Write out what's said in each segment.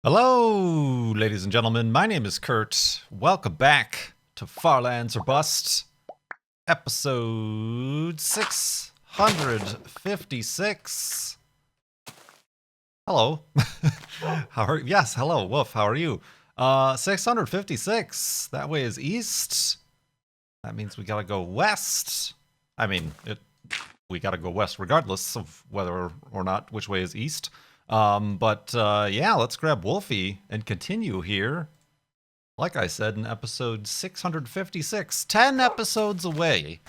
Hello, ladies and gentlemen. My name is Kurt. Welcome back to Farlands or Bust, episode 656. Hello. Yes, hello, Wolf. How are you? 656. That way is east. That means we gotta go west. We gotta go west regardless of whether or not which way is east. Yeah, let's grab Wolfie and continue here. Like I said in episode 656, 10 episodes away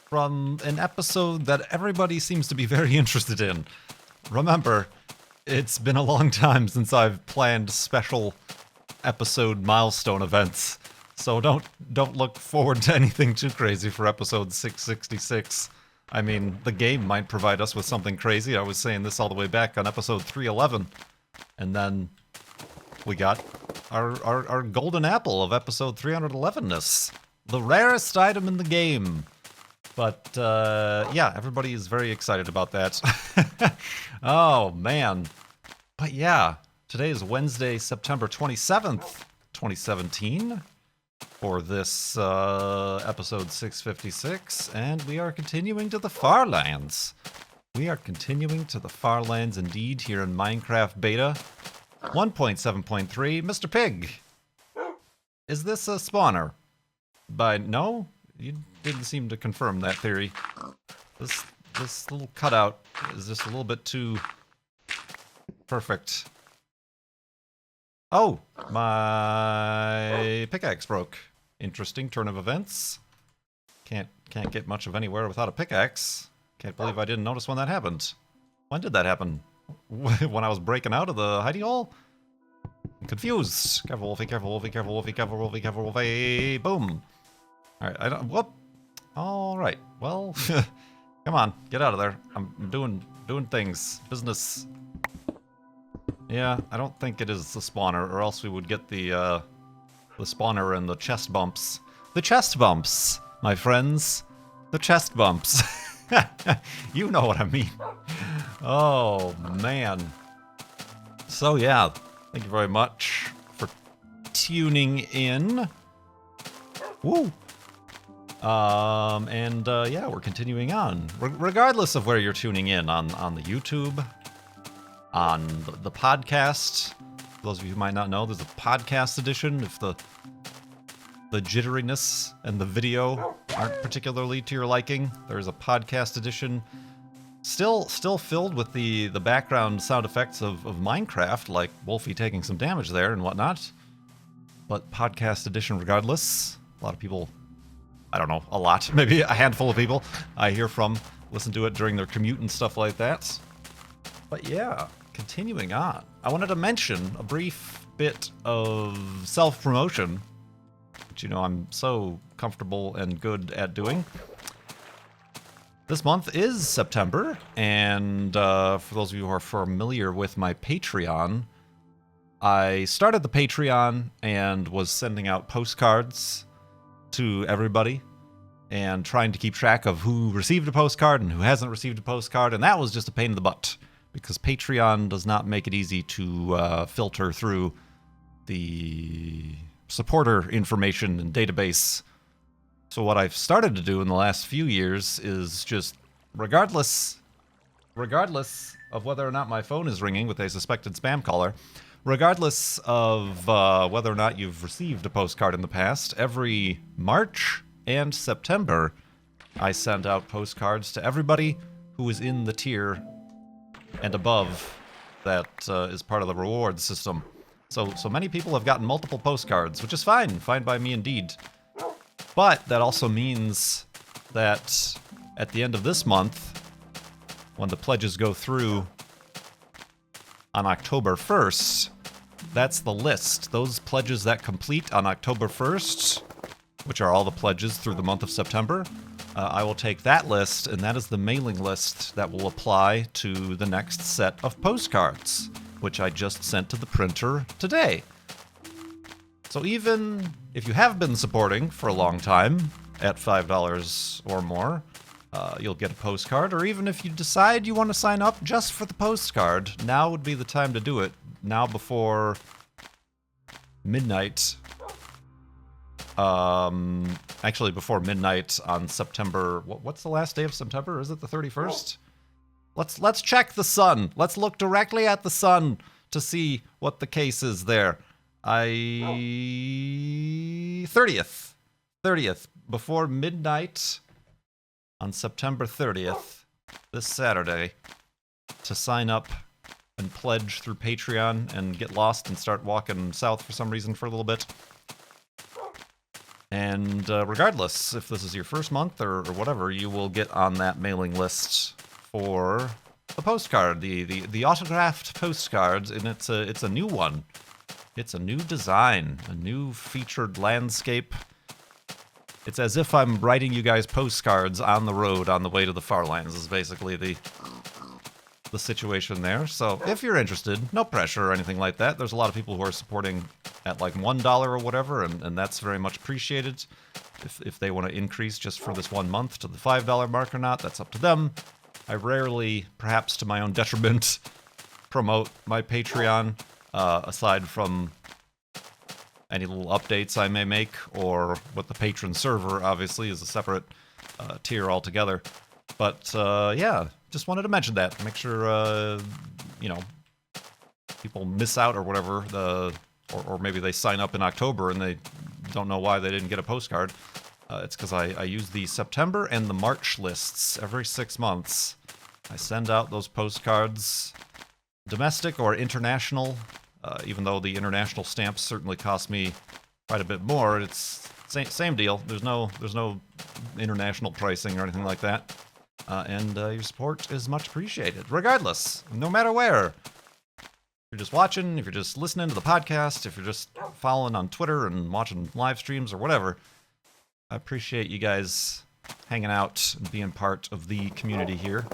from an episode that everybody seems to be very interested in. Remember, it's been a long time since I've planned special episode milestone events, so don't look forward to anything too crazy for episode 666. I mean, the game might provide us with something crazy. I was saying this all the way back on episode 311. And then we got our golden apple of episode 311-ness. The rarest item in the game. But, yeah, everybody is very excited about that. Oh, man. But yeah, today is Wednesday, September 27th, 2017. For this episode 656, and we are continuing to the Farlands. We are continuing to the Farlands indeed here in Minecraft Beta 1.7.3. Mr. Pig, is this a spawner? No? You didn't seem to confirm that theory. This little cutout is just a little bit too perfect. Oh, my pickaxe broke. Interesting turn of events. Can't get much of anywhere without a pickaxe. Can't believe I didn't notice when that happened. When did that happen? When I was breaking out of the hidey hole? I'm confused. Careful, Wolfie, careful, Wolfie, careful, Wolfie, careful, Wolfie, careful, Wolfie. Boom. Alright, whoop. Alright, well, come on, get out of there. I'm doing things. Business. Yeah, I don't think it is the spawner, or else we would get the spawner and the chest bumps. The chest bumps, my friends. The chest bumps. You know what I mean. Oh, man. So, yeah, thank you very much for tuning in. Woo! Yeah, we're continuing on. Regardless of where you're tuning in, on the YouTube, on the podcast. For those of you who might not know, there's a podcast edition. If the jitteriness and the video aren't particularly to your liking, there's a podcast edition. Still filled with the background sound effects of Minecraft, like Wolfie taking some damage there and whatnot. But podcast edition regardless. A lot of people, I don't know, a lot, maybe a handful of people I hear from listen to it during their commute and stuff like that. But yeah, continuing on, I wanted to mention a brief bit of self-promotion, which, you know, I'm so comfortable and good at doing. This month is September, and for those of you who are familiar with my Patreon, I started the Patreon and was sending out postcards to everybody and trying to keep track of who received a postcard and who hasn't received a postcard, and that was just a pain in the butt, because Patreon does not make it easy to filter through the supporter information and database. So what I've started to do in the last few years is just, regardless of whether or not my phone is ringing with a suspected spam caller, regardless of whether or not you've received a postcard in the past, every March and September, I send out postcards to everybody who is in the tier and above that is part of the reward system. So many people have gotten multiple postcards, which is fine by me indeed. But that also means that at the end of this month, when the pledges go through on October 1st, that's the list. Those pledges that complete on October 1st, which are all the pledges through the month of September, I will take that list, and that is the mailing list that will apply to the next set of postcards, which I just sent to the printer today. So even if you have been supporting for a long time at $5 or more, you'll get a postcard. Or even if you decide you want to sign up just for the postcard, now would be the time to do it. Now before midnight. Actually, before midnight on September. What's the last day of September? Is it the 31st? Let's check the sun. Let's look directly at the sun to see what the case is there. 30th before midnight on September 30th, this Saturday, to sign up and pledge through Patreon and get lost and start walking south for some reason for a little bit. And regardless, if this is your first month or whatever, you will get on that mailing list for the postcard, the autographed postcard, and it's a new one. It's a new design, a new featured landscape. It's as if I'm writing you guys postcards on the road on the way to the far lands is basically the situation there. So if you're interested, no pressure or anything like that. There's a lot of people who are supporting at like $1 or whatever, and that's very much appreciated. If they want to increase just for this 1 month to the $5 mark or not, that's up to them. I rarely, perhaps to my own detriment, promote my Patreon, aside from any little updates I may make, or what the patron server, obviously, is a separate tier altogether. But, yeah, just wanted to mention that. Make sure, people miss out or whatever, or maybe they sign up in October and they don't know why they didn't get a postcard. It's because I use the September and the March lists every 6 months. I send out those postcards, domestic or international, even though the international stamps certainly cost me quite a bit more. It's same deal. There's no international pricing or anything like that. And your support is much appreciated, regardless, no matter where. If you're just watching, if you're just listening to the podcast, if you're just following on Twitter and watching live streams or whatever, I appreciate you guys hanging out and being part of the community here.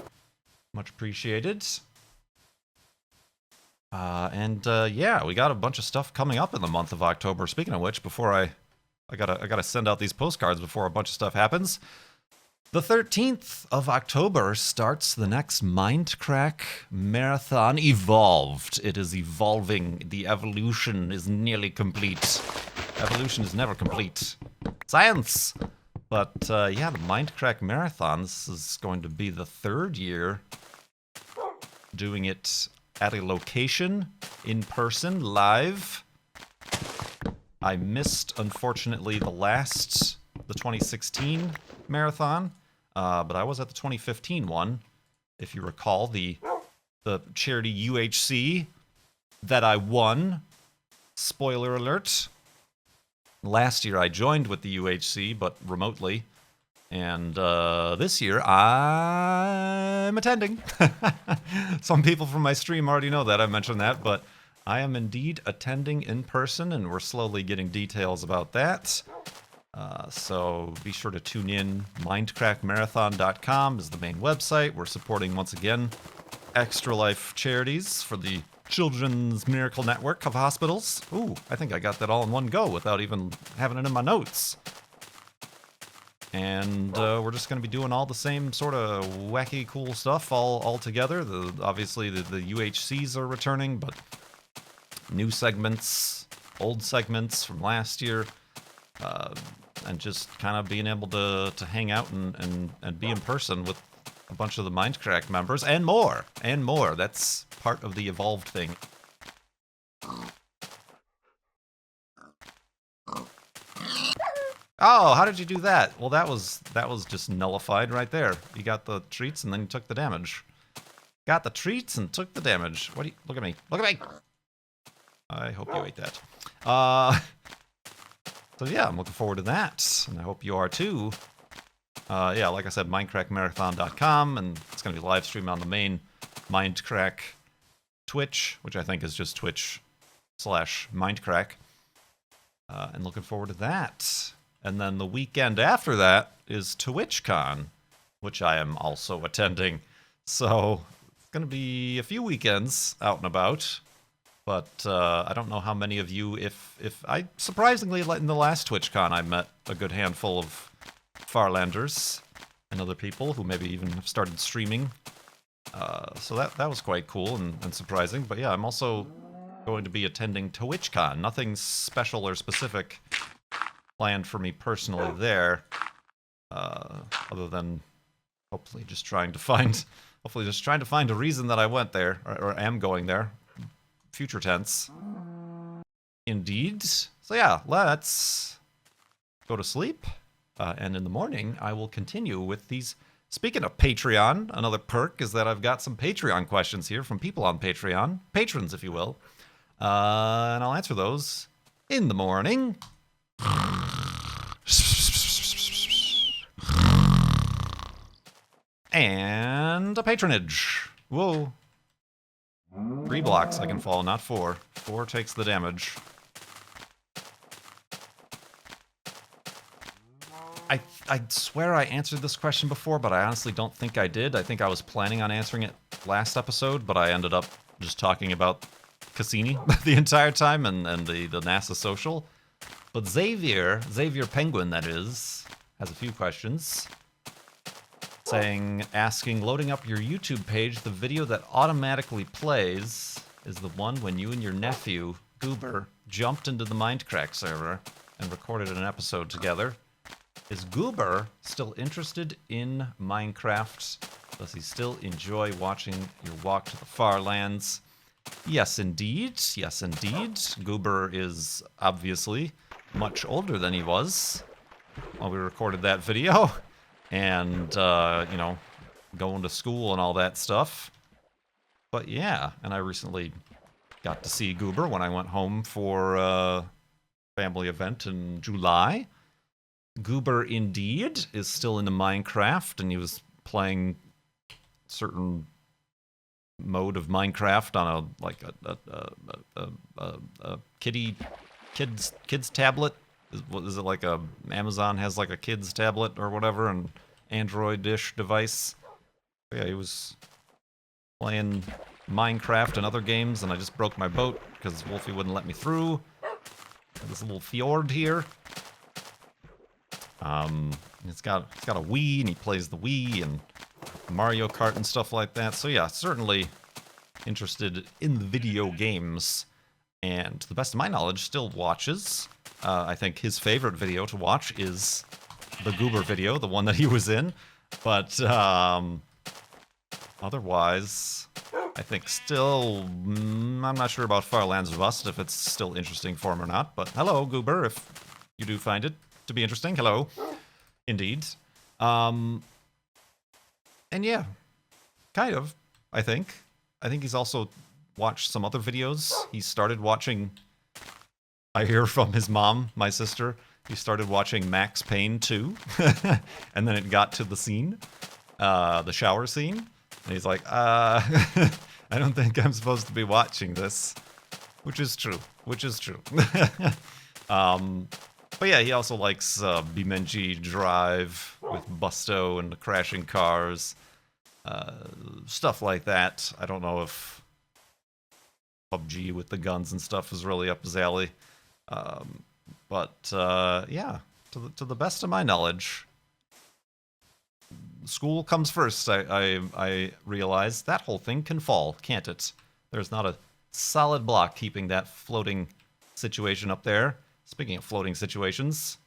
Much appreciated. Yeah, we got a bunch of stuff coming up in the month of October. Speaking of which, before I gotta send out these postcards before a bunch of stuff happens. The 13th of October starts the next Mindcrack Marathon Evolved. It is evolving. The evolution is nearly complete. Evolution is never complete. Science! But, yeah, the Mindcrack Marathon, this is going to be the 3rd year doing it at a location, in person, live. I missed, unfortunately, the 2016 marathon, but I was at the 2015 one. If you recall, the charity UHC that I won. Spoiler alert. Last year I joined with the UHC, but remotely. And this year I'm attending. Some people from my stream already know that. I mentioned that, but I am indeed attending in person, and we're slowly getting details about that. So be sure to tune in. Mindcrackmarathon.com is the main website. We're supporting, once again, Extra Life Charities for the Children's Miracle Network of Hospitals. Ooh, I think I got that all in one go without even having it in my notes. And we're just going to be doing all the same sort of wacky, cool stuff all together. Obviously, the UHCs are returning, but new segments, old segments from last year, and just kind of being able to hang out and be in person with a bunch of the Mindcrack members, and more. That's part of the evolved thing. Oh, how did you do that? Well, that was just nullified right there. You got the treats and then you took the damage. Got the treats and took the damage. What do you... Look at me. Look at me! I hope you ate that. So yeah, I'm looking forward to that. And I hope you are too. Yeah, like I said, mindcrackmarathon.com, and it's going to be live streamed on the main Mindcrack Twitch, which I think is just Twitch/Mindcrack. And looking forward to that. And then the weekend after that is TwitchCon, which I am also attending. So it's going to be a few weekends out and about. But I don't know how many of you, if I surprisingly, in the last TwitchCon, I met a good handful of Farlanders and other people who maybe even have started streaming. So that was quite cool and surprising. But yeah, I'm also going to be attending TwitchCon. Nothing special or specific planned for me personally there, other than hopefully just trying to find a reason that I went there or am going there. Future tense. Indeed. So yeah, let's go to sleep, and in the morning I will continue with these. Speaking of Patreon, another perk is that I've got some Patreon questions here from people on Patreon, patrons if you will, and I'll answer those in the morning. And a patronage. Whoa. 3 blocks I can fall, not 4. 4 takes the damage. I swear I answered this question before, but I honestly don't think I did. I think I was planning on answering it last episode, but I ended up just talking about Cassini the entire time and the NASA social. But Xavier Penguin, that is, has a few questions. Asking, loading up your YouTube page, the video that automatically plays is the one when you and your nephew, Goober, jumped into the Minecraft server and recorded an episode together. Is Goober still interested in Minecraft? Does he still enjoy watching your walk to the far lands? Yes, indeed. Yes, indeed. Goober is obviously much older than he was while we recorded that video. And, you know, going to school and all that stuff. But yeah, and I recently got to see Goober when I went home for a family event in July. Goober, indeed, is still into Minecraft, and he was playing certain mode of Minecraft on a kids tablet. Is it like a Amazon has like a kids tablet or whatever, an Android-ish device? Yeah, he was playing Minecraft and other games, and I just broke my boat because Wolfie wouldn't let me through. This little fjord here. It's got a Wii, and he plays the Wii and Mario Kart and stuff like that. So yeah, certainly interested in the video games, and to the best of my knowledge, still watches. I think his favorite video to watch is the Goober video, the one that he was in. But otherwise, I think still, I'm not sure about Farlands Rust, if it's still interesting for him or not. But hello, Goober, if you do find it to be interesting. Hello. Indeed. And yeah, kind of, I think. I think he's also watched some other videos. He started watching, I hear from his mom, my sister, he started watching Max Payne 2. And then it got to the scene, the shower scene. And he's like, I don't think I'm supposed to be watching this. Which is true. But yeah, he also likes Bimenji Drive with Busto and the crashing cars. Stuff like that. I don't know if PUBG with the guns and stuff is really up his alley. But yeah, to the best of my knowledge, school comes first. I realize that whole thing can fall, can't it? There's not a solid block keeping that floating situation up there. Speaking of floating situations,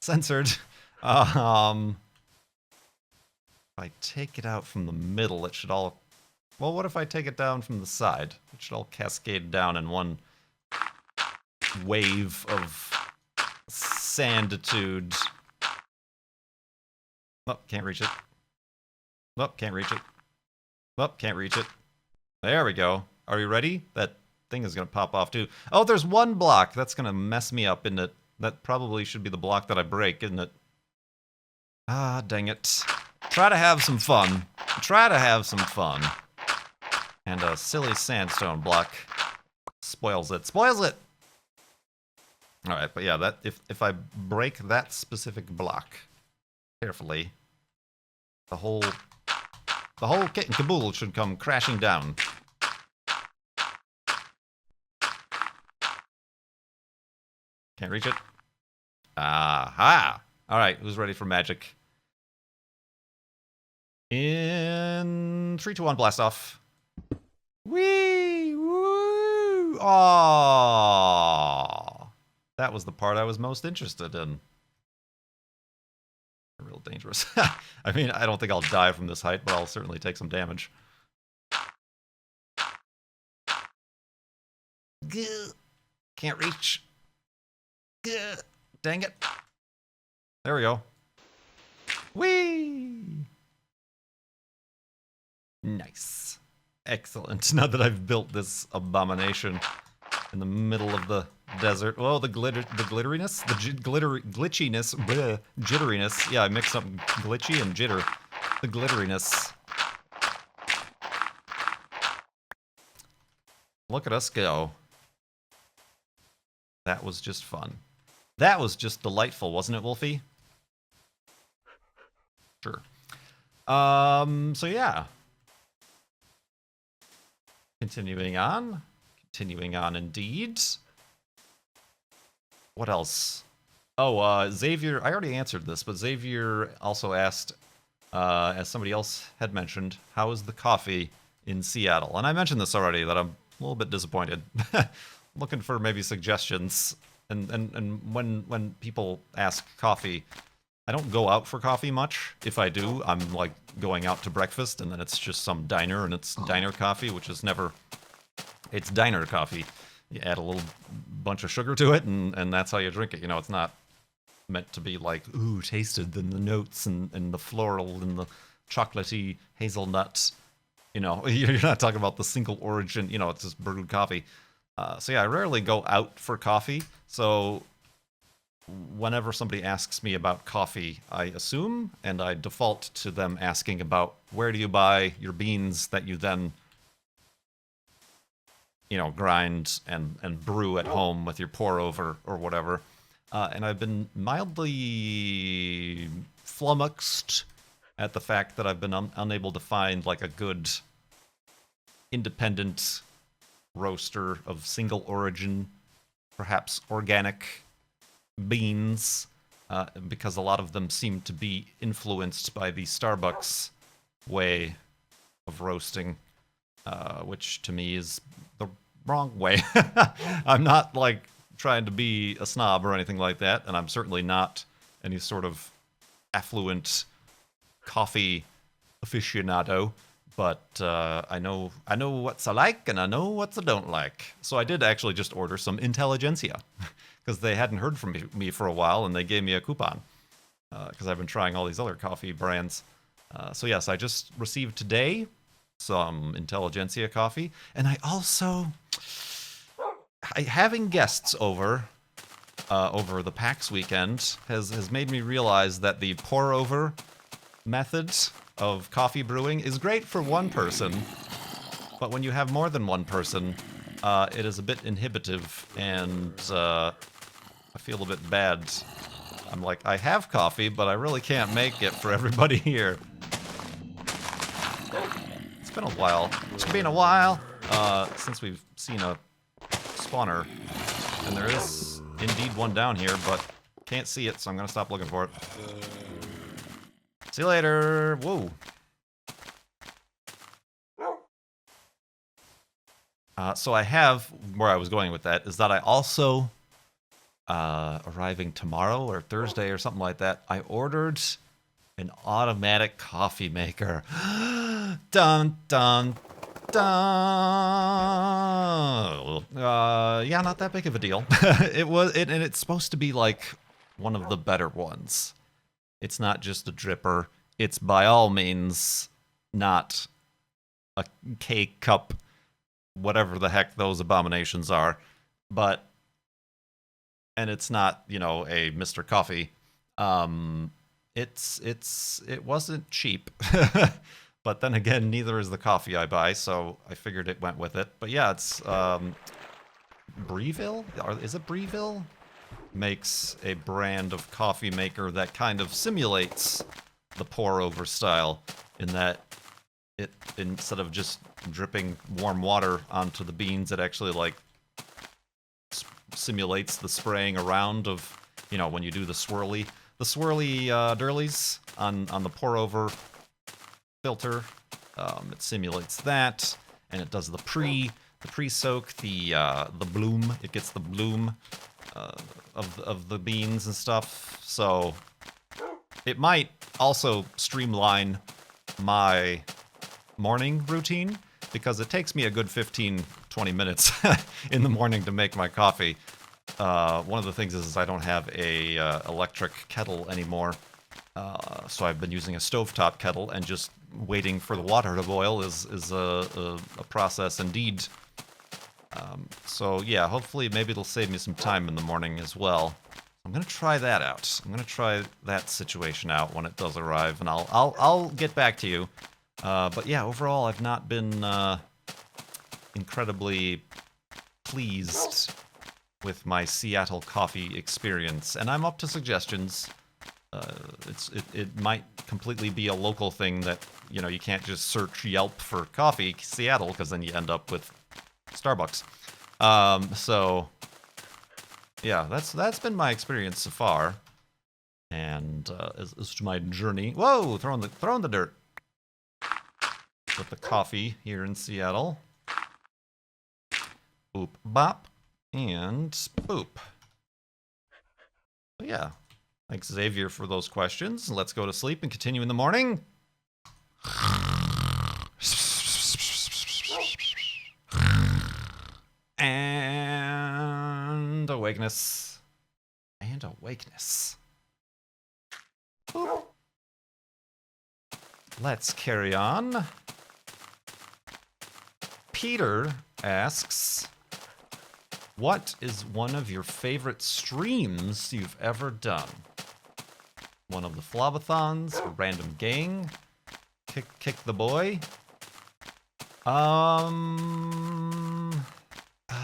censored. If I take it out from the middle, it should all... Well, what if I take it down from the side? It should all cascade down in one wave of sanditude. Oh, can't reach it. Oh, can't reach it. Oh, can't reach it. There we go. Are you ready? That thing is going to pop off too. Oh, there's one block. That's going to mess me up, isn't it? That probably should be the block that I break, isn't it? Ah, dang it. Try to have some fun. And a silly sandstone block spoils it. Alright, but yeah, that if I break that specific block carefully, the whole kit and caboodle should come crashing down. Can't reach it. Aha! Alright, who's ready for magic? In 3, 2, 1, blast off. Whee! Woo! Oh, that was the part I was most interested in. Real dangerous. I mean, I don't think I'll die from this height, but I'll certainly take some damage. Gah. Can't reach. Gah. Dang it. There we go. Whee! Nice. Excellent. Now that I've built this abomination in the middle of the desert. Oh, the glitteriness? The glitchiness, bleh, jitteriness. Yeah, I mixed up glitchy and jitter. The glitteriness. Look at us go. That was just fun. That was just delightful, wasn't it, Wolfie? Sure. So yeah. Continuing on. Continuing on indeed. What else? Oh, Xavier, I already answered this, but Xavier also asked, as somebody else had mentioned, how is the coffee in Seattle? And I mentioned this already, that I'm a little bit disappointed. Looking for maybe suggestions. And when people ask coffee, I don't go out for coffee much. If I do, I'm like going out to breakfast, and then it's just some diner, and it's diner coffee, which is never... It's diner coffee. You add a little bunch of sugar to it, and that's how you drink it. You know, it's not meant to be like, ooh, tasted in the notes and the floral and the chocolatey hazelnuts. You know, you're not talking about the single origin, you know, it's just brewed coffee. So yeah, I rarely go out for coffee. So whenever somebody asks me about coffee, I assume, and I default to them asking about where do you buy your beans that you then, you know, grind and brew at home with your pour over or whatever. And I've been mildly flummoxed at the fact that I've been unable to find like a good independent roaster of single origin, perhaps organic beans, because a lot of them seem to be influenced by the Starbucks way of roasting, which to me is the wrong way. I'm not like trying to be a snob or anything like that, and I'm certainly not any sort of affluent coffee aficionado, but I know what's I like and I know what's I don't like. So I did actually just order some Intelligentsia because they hadn't heard from me for a while, and they gave me a coupon because I've been trying all these other coffee brands. So yes, I just received today some Intelligentsia coffee, and I also having guests over the PAX weekend has made me realize that the pour over method of coffee brewing is great for one person, but when you have more than one person, it is a bit inhibitive, and I feel a bit bad. I'm like, I have coffee, but I really can't make it for everybody here. It's been a while. It's been a while since we've seen a spawner, and there is indeed one down here, but can't see it, so I'm gonna stop looking for it. See you later. Whoa. So I have, where I was going with that, is that I also, arriving tomorrow or Thursday or something like that, I ordered an automatic coffee maker. Dun, dun, dun. Yeah, not that big of a deal. And it's supposed to be like one of the better ones. It's not just a dripper. It's by all means not a K-cup, whatever the heck those abominations are. But, and it's not, you know, a Mr. Coffee. It wasn't cheap. But then again, neither is the coffee I buy, so I figured it went with it. But yeah, it's Breville? Is it Breville? Makes a brand of coffee maker that kind of simulates the pour-over style, in that it, instead of just dripping warm water onto the beans, it actually like simulates the spraying around of, you know, when you do the swirly dirlies on the pour-over filter. It simulates that, and it does the pre-soak, the bloom. It gets the bloom of the beans and stuff. So it might also streamline my morning routine, because it takes me a good 15-20 minutes in the morning to make my coffee. One of the things is I don't have a electric kettle anymore, so I've been using a stovetop kettle, and just waiting for the water to boil is a process indeed. So yeah, hopefully maybe it'll save me some time in the morning as well. I'm gonna try that out. I'm gonna try that situation out when it does arrive, and I'll get back to you. But yeah, overall, I've not been incredibly pleased with my Seattle coffee experience, and I'm up to suggestions. It might completely be a local thing that, you know, you can't just search Yelp for coffee Seattle, because then you end up with Starbucks. So yeah, that's been my experience so far, and as to my journey. Whoa, throwing the dirt with the coffee here in Seattle. Boop, bop, and boop. But yeah, thanks Xavier for those questions. Let's go to sleep and continue in the morning. And awakeness. And awakeness. Boop. Let's carry on. Peter asks, what is one of your favorite streams you've ever done? One of the Flobathons, a random gang, kick the boy.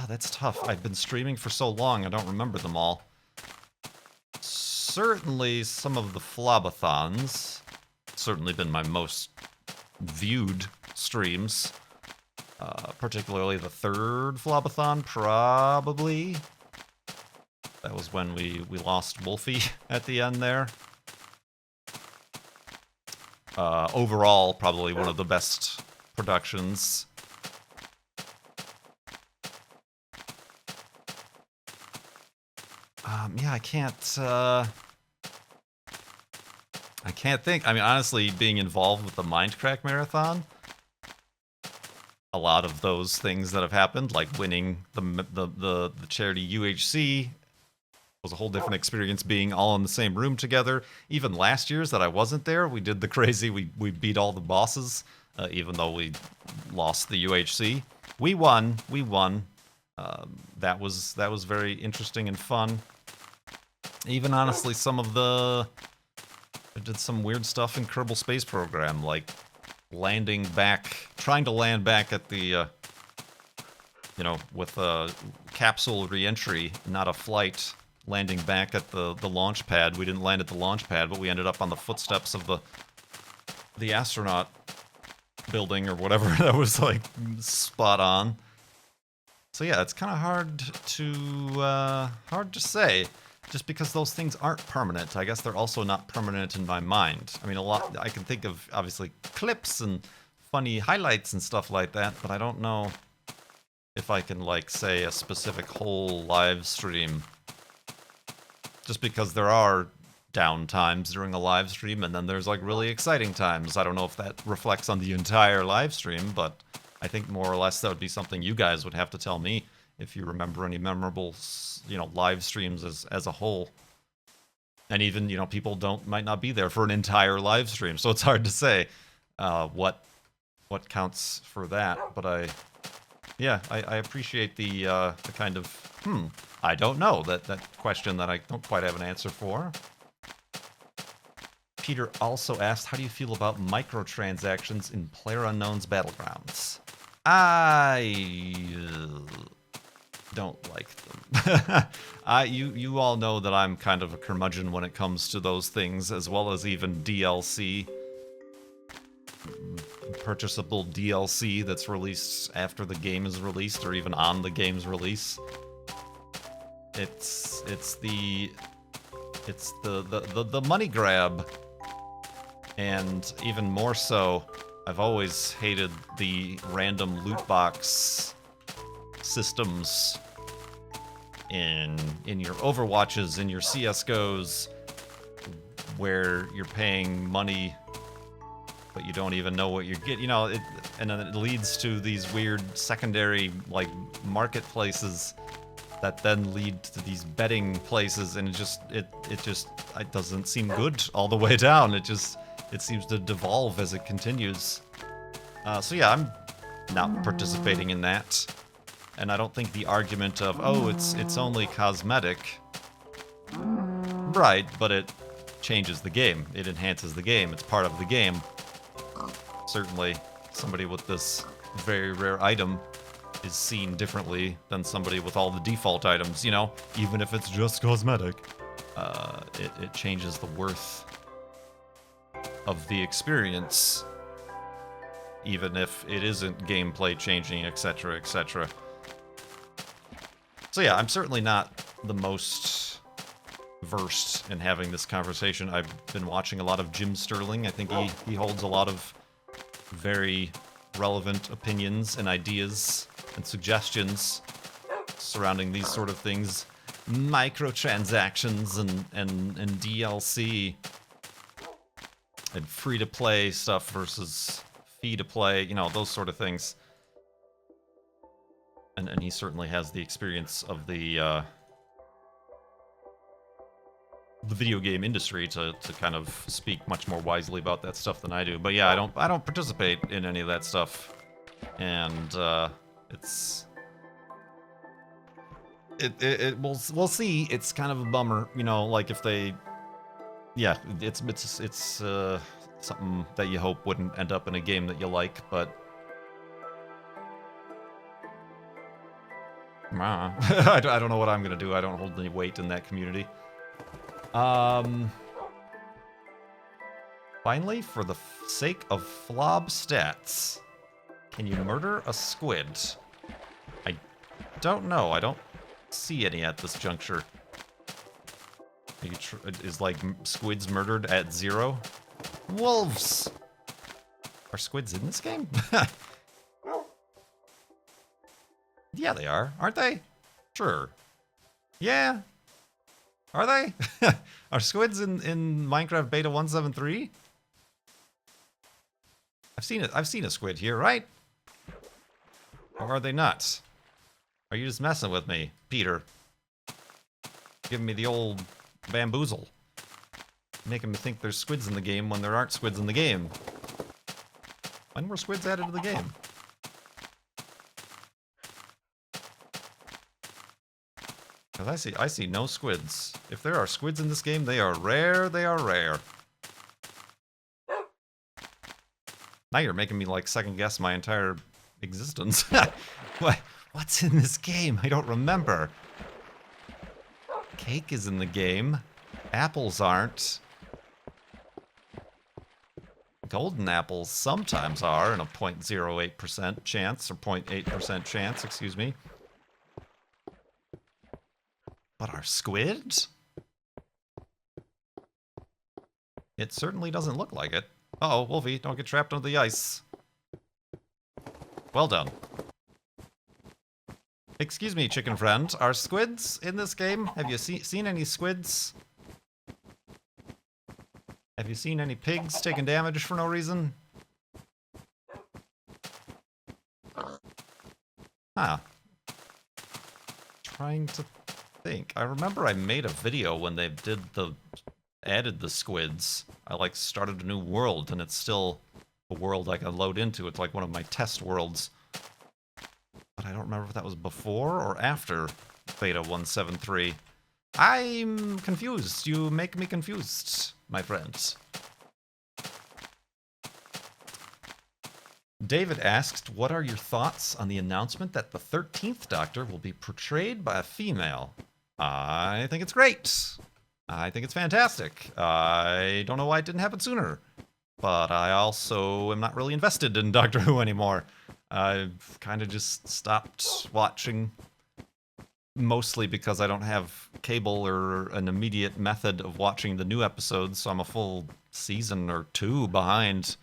That's tough. I've been streaming for so long, I don't remember them all. Certainly some of the Flobathons. Certainly been my most viewed streams. Particularly the third Flobathon, probably. That was when we lost Wolfie at the end there. Overall, probably one of the best productions. Yeah, I can't think. I mean, honestly, being involved with the Mindcrack Marathon, a lot of those things that have happened, like winning the charity UHC, was a whole different experience being all in the same room together. Even last year's that I wasn't there, we did the crazy, we beat all the bosses, even though we lost the UHC. We won. That was very interesting and fun. Even honestly, I did some weird stuff in Kerbal Space Program, like trying to land back at the, with a capsule re-entry, not a flight, landing back at the launch pad. We didn't land at the launch pad, but we ended up on the footsteps of the astronaut building or whatever. That was like spot on. So yeah, it's kind of hard to say, just because those things aren't permanent. I guess they're also not permanent in my mind. I mean, I can think of, obviously, clips and funny highlights and stuff like that, but I don't know if I can, like, say a specific whole live stream. Just because there are down times during a live stream, and then there's, like, really exciting times. I don't know if that reflects on the entire live stream, but I think more or less that would be something you guys would have to tell me, if you remember any memorable, live streams as a whole. And even, people might not be there for an entire live stream, so it's hard to say what counts for that. But I appreciate the kind of I don't know that question that I don't quite have an answer for. Peter also asked, how do you feel about microtransactions in PlayerUnknown's Battlegrounds? I don't like them. You all know that I'm kind of a curmudgeon when it comes to those things, as well as even DLC. Purchasable DLC that's released after the game is released, or even on the game's release. It's the money grab. And even more so, I've always hated the random loot box systems in your Overwatches, in your CSGOs, where you're paying money, but you don't even know what you're getting. You know, and then it leads to these weird secondary, like, marketplaces that then lead to these betting places, and it doesn't seem good all the way down. It seems to devolve as it continues. So yeah, I'm not participating in that. And I don't think the argument of, oh, it's only cosmetic, right, but it changes the game. It enhances the game. It's part of the game. Certainly, somebody with this very rare item is seen differently than somebody with all the default items, you know? Even if it's just cosmetic, it changes the worth of the experience, even if it isn't gameplay changing, etc., etc. So yeah, I'm certainly not the most versed in having this conversation. I've been watching a lot of Jim Sterling. I think he holds a lot of very relevant opinions and ideas and suggestions surrounding these sort of things. Microtransactions and DLC and free-to-play stuff versus fee-to-play, you know, those sort of things. And he certainly has the experience of the video game industry to kind of speak much more wisely about that stuff than I do. But yeah, I don't participate in any of that stuff, and we'll see. It's kind of a bummer, you know, like if they, yeah, it's something that you hope wouldn't end up in a game that you like, but I don't know what I'm gonna do. I don't hold any weight in that community. Finally, for the sake of flob stats, can you murder a squid? I don't know. I don't see any at this juncture. Is like squids murdered at 0? Wolves! Are squids in this game? Yeah, they are, aren't they? Sure. Yeah. Are they? Are squids in Minecraft Beta 1.7.3? I've seen a squid here, right? Or are they not? Are you just messing with me, Peter? Giving me the old bamboozle. Making me think there's squids in the game when there aren't squids in the game. When were squids added to the game? Because I see no squids. If there are squids in this game, they are rare, they are rare. Now you're making me, like, second guess my entire existence. What's in this game? I don't remember. Cake is in the game. Apples aren't. Golden apples sometimes are, in a 0.08% chance, or 0.8% chance, excuse me. But are squids? It certainly doesn't look like it. Uh-oh, Wolfie, don't get trapped under the ice. Well done. Excuse me, chicken friend. Are squids in this game? Have you seen any squids? Have you seen any pigs taking damage for no reason? Huh. Trying to think. I remember I made a video when they added the squids. I like started a new world, and it's still a world I can load into. It's like one of my test worlds. But I don't remember if that was before or after Beta 1.7.3. I'm confused. You make me confused, my friends. David asked, what are your thoughts on the announcement that the 13th Doctor will be portrayed by a female? I think it's great. I think it's fantastic. I don't know why it didn't happen sooner. But I also am not really invested in Doctor Who anymore. I've kind of just stopped watching, mostly because I don't have cable or an immediate method of watching the new episodes, so I'm a full season or 2 behind.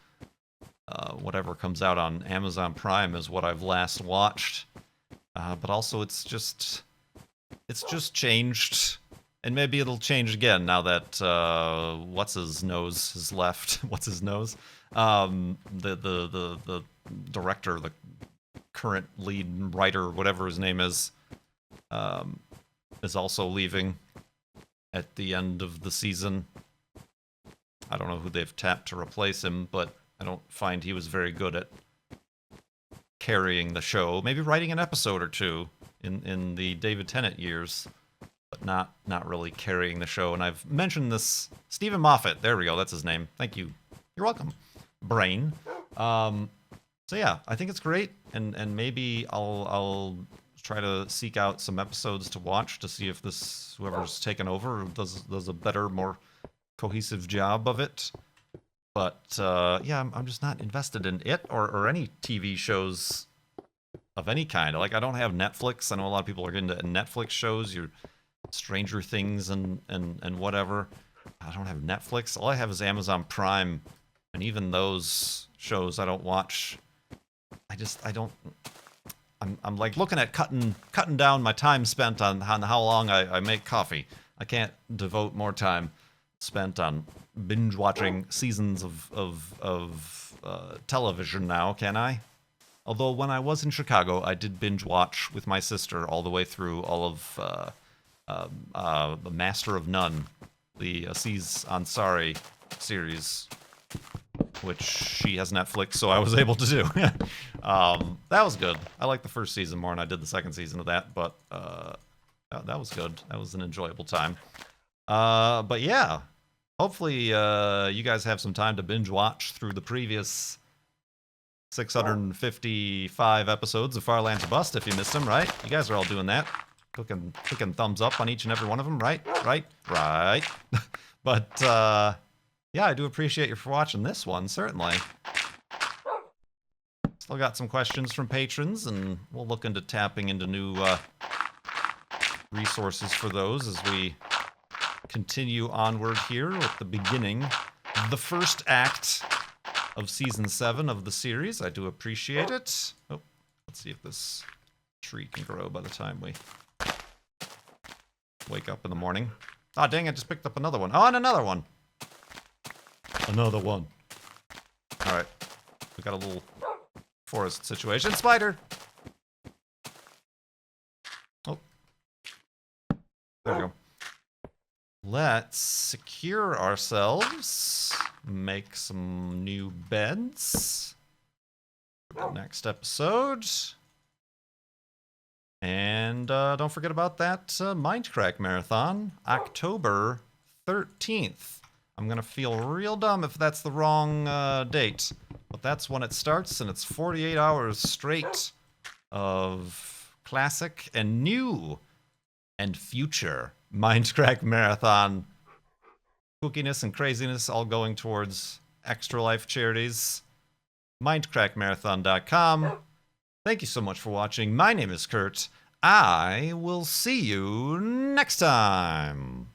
Whatever comes out on Amazon Prime is what I've last watched. But also it's just changed, and maybe it'll change again now that what's his nose has left. What's his nose? The director, the current lead writer, whatever his name is also leaving at the end of the season. I don't know who they've tapped to replace him, but I don't find he was very good at carrying the show. Maybe writing an episode or two in the David Tennant years, but not really carrying the show. And I've mentioned this, Stephen Moffat. There we go. That's his name. Thank you. You're welcome, Brain. So yeah, I think it's great, and maybe I'll try to seek out some episodes to watch to see if this whoever's taken over does a better, more cohesive job of it. But yeah, I'm just not invested in it or any TV shows of any kind. Like, I don't have Netflix. I know a lot of people are into Netflix shows, your Stranger Things and whatever. I don't have Netflix. All I have is Amazon Prime, and even those shows I don't watch. I'm like looking at cutting down my time spent on how long I make coffee. I can't devote more time spent on binge watching seasons of television now, can I? Although when I was in Chicago, I did binge watch with my sister all the way through all of The Master of None, the Aziz Ansari series, which she has Netflix, so I was able to do. That was good. I liked the first season more than I did the second season of that, but that was good. That was an enjoyable time. But yeah, hopefully you guys have some time to binge watch through the previous 655 episodes of Far Lands Bust if you missed them, right? You guys are all doing that. Clicking thumbs up on each and every one of them, right? But yeah, I do appreciate you for watching this one, certainly. Still got some questions from patrons, and we'll look into tapping into new resources for those as we continue onward here with the beginning, the first act of Season 7 of the series. I do appreciate it. Oh, let's see if this tree can grow by the time we wake up in the morning. Ah, dang, I just picked up another one. Oh, and another one. Another one. Alright. We got a little forest situation. Spider! Oh. There we go. Let's secure ourselves. Make some new beds for the next episode. And don't forget about that Mindcrack Marathon, October 13th. I'm going to feel real dumb if that's the wrong date. But that's when it starts, and it's 48 hours straight of classic and new and future Mindcrack Marathon. Kookiness and craziness all going towards Extra Life charities. Mindcrackmarathon.com. Thank you so much for watching. My name is Kurt. I will see you next time.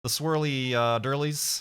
The swirly dirlies.